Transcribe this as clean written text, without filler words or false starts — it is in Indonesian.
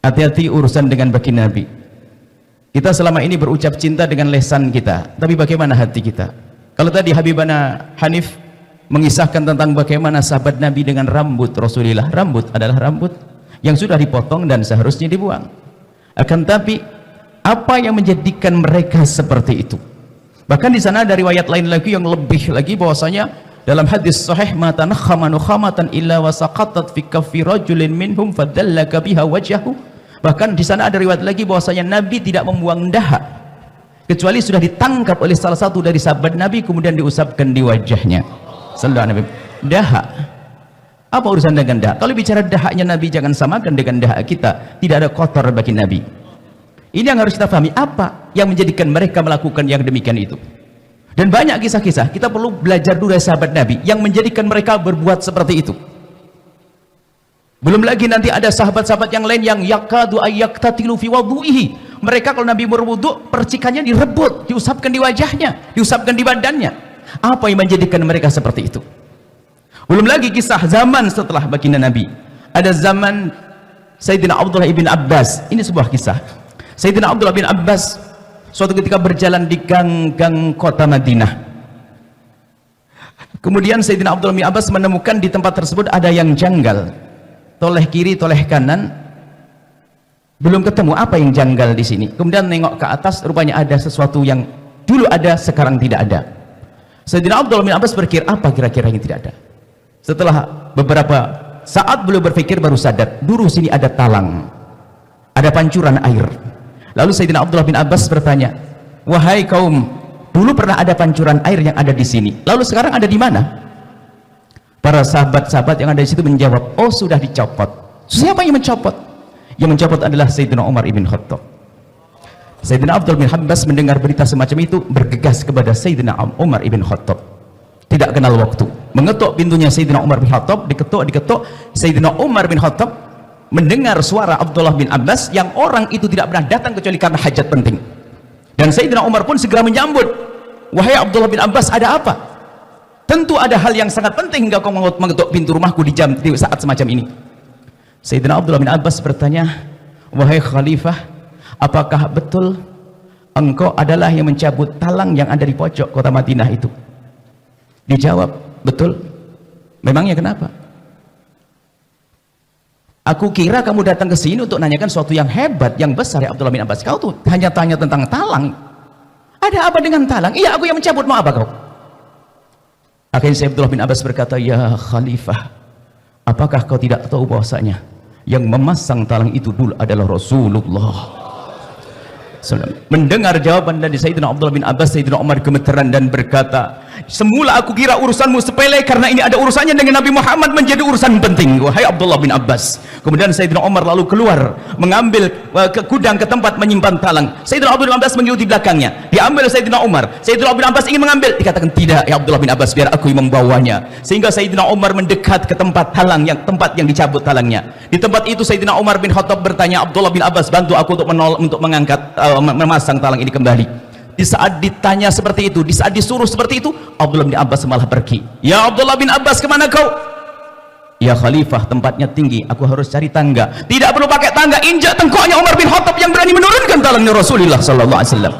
Hati-hati urusan dengan baginda Nabi. Kita selama ini berucap cinta dengan lesan kita, tapi bagaimana hati kita? Kalau tadi Habibana Hanif mengisahkan tentang bagaimana sahabat Nabi dengan rambut Rasulullah, rambut adalah rambut yang sudah dipotong dan seharusnya dibuang. Akan tapi apa yang menjadikan mereka seperti itu? Bahkan di sana ada riwayat lain lagi yang lebih lagi, bahwasanya dalam hadis sahih, ma tanakhama nukhamatan illa wasaqatat fi kaffi rajulin minhum fadallaka biha wajhahu. Bahkan di sana ada riwayat lagi bahwasanya Nabi tidak membuang dahak kecuali sudah ditangkap oleh salah satu dari sahabat Nabi kemudian diusapkan di wajahnya. Sallallahu alaihi wasallam. Dahak. Apa urusan dengan dahak? Kalau bicara dahaknya Nabi, jangan samakan dengan dahak kita. Tidak ada kotor bagi Nabi. Ini yang harus kita pahami, apa yang menjadikan mereka melakukan yang demikian itu. Dan banyak kisah-kisah, kita perlu belajar dulu dari sahabat Nabi yang menjadikan mereka berbuat seperti itu. Belum lagi nanti ada sahabat-sahabat yang lain yang yakadu ayyaktatilu fi wudu'ihi. Mereka kalau Nabi berwudu, percikannya direbut, diusapkan di wajahnya, diusapkan di badannya. Apa yang menjadikan mereka seperti itu? Belum lagi kisah zaman setelah baginda Nabi. Ada zaman Sayyidina Abdullah ibn Abbas. Ini sebuah kisah. Sayyidina Abdullah bin Abbas suatu ketika berjalan di gang-gang kota Madinah. Kemudian Sayyidina Abdullah bin Abbas menemukan di tempat tersebut ada yang janggal. Toleh kiri, toleh kanan, belum ketemu apa yang janggal di sini. Kemudian nengok ke atas, rupanya ada sesuatu yang dulu ada, sekarang tidak ada. Sayyidina Abdullah bin Abbas berpikir, apa kira-kira yang tidak ada? Setelah beberapa saat beliau berpikir, baru sadar, dulu sini ada talang, ada pancuran air. Lalu Sayyidina Abdullah bin Abbas bertanya, wahai kaum, dulu pernah ada pancuran air yang ada di sini, lalu sekarang ada di mana? Para sahabat-sahabat yang ada di situ menjawab, oh sudah dicopot. Siapa yang mencopot? Yang mencopot adalah Sayyidina Umar ibn Khattab. Sayyidina Abdullah bin Abbas mendengar berita semacam itu, bergegas kepada Sayyidina Umar ibn Khattab. Tidak kenal waktu, mengetuk pintunya Sayyidina Umar bin Khattab, diketuk. Sayyidina Umar bin Khattab mendengar suara Abdullah bin Abbas yang orang itu tidak pernah datang kecuali karena hajat penting. Dan Sayyidina Umar pun segera menyambut, wahai Abdullah bin Abbas, ada apa? Tentu ada hal yang sangat penting hingga kau mengetuk pintu rumahku di saat semacam ini. Sayyidina Abdullah bin Abbas bertanya, wahai Khalifah, apakah betul engkau adalah yang mencabut talang yang ada di pojok kota Madinah itu? Dijawab, betul. Memangnya kenapa? Aku kira kamu datang ke sini untuk nanyakan sesuatu yang hebat, yang besar, ya Abdullah bin Abbas. Kau tuh hanya tanya tentang talang. Ada apa dengan talang? Iya, aku yang mencabut, mau apa kau? Akhirnya Sayyidina Abdullah bin Abbas berkata, ya Khalifah, apakah kau tidak tahu bahwasanya yang memasang talang itu dulu adalah Rasulullah? Mendengar jawaban dari Sayyidina Abdullah bin Abbas, Sayyidina Umar gemeteran dan berkata, semula aku kira urusanmu sepele, karena ini ada urusannya dengan Nabi Muhammad menjadi urusan penting, wahai Abdullah bin Abbas. Kemudian Sayyidina Umar lalu keluar mengambil ke gudang, ke tempat menyimpan talang. Sayyidina Abdullah bin Abbas mengikuti belakangnya, diambil Sayyidina Umar. Sayyidina Abdullah bin Abbas ingin mengambil, dikatakan tidak ya Abdullah bin Abbas, biar aku yang membawanya. Sehingga Sayyidina Umar mendekat ke tempat talang, tempat yang dicabut talangnya. Di tempat itu Sayyidina Umar bin Khattab bertanya, Abdullah bin Abbas, bantu aku untuk mengangkat, memasang talang ini kembali. Di saat ditanya seperti itu, di saat disuruh seperti itu, Abdullah bin Abbas malah pergi. Ya Abdullah bin Abbas, kemana kau? Ya Khalifah, tempatnya tinggi, aku harus cari tangga. Tidak perlu pakai tangga, injak tengkoknya Umar bin Khattab yang berani menurunkan talangnya Rasulullah sallallahu alaihi wasallam.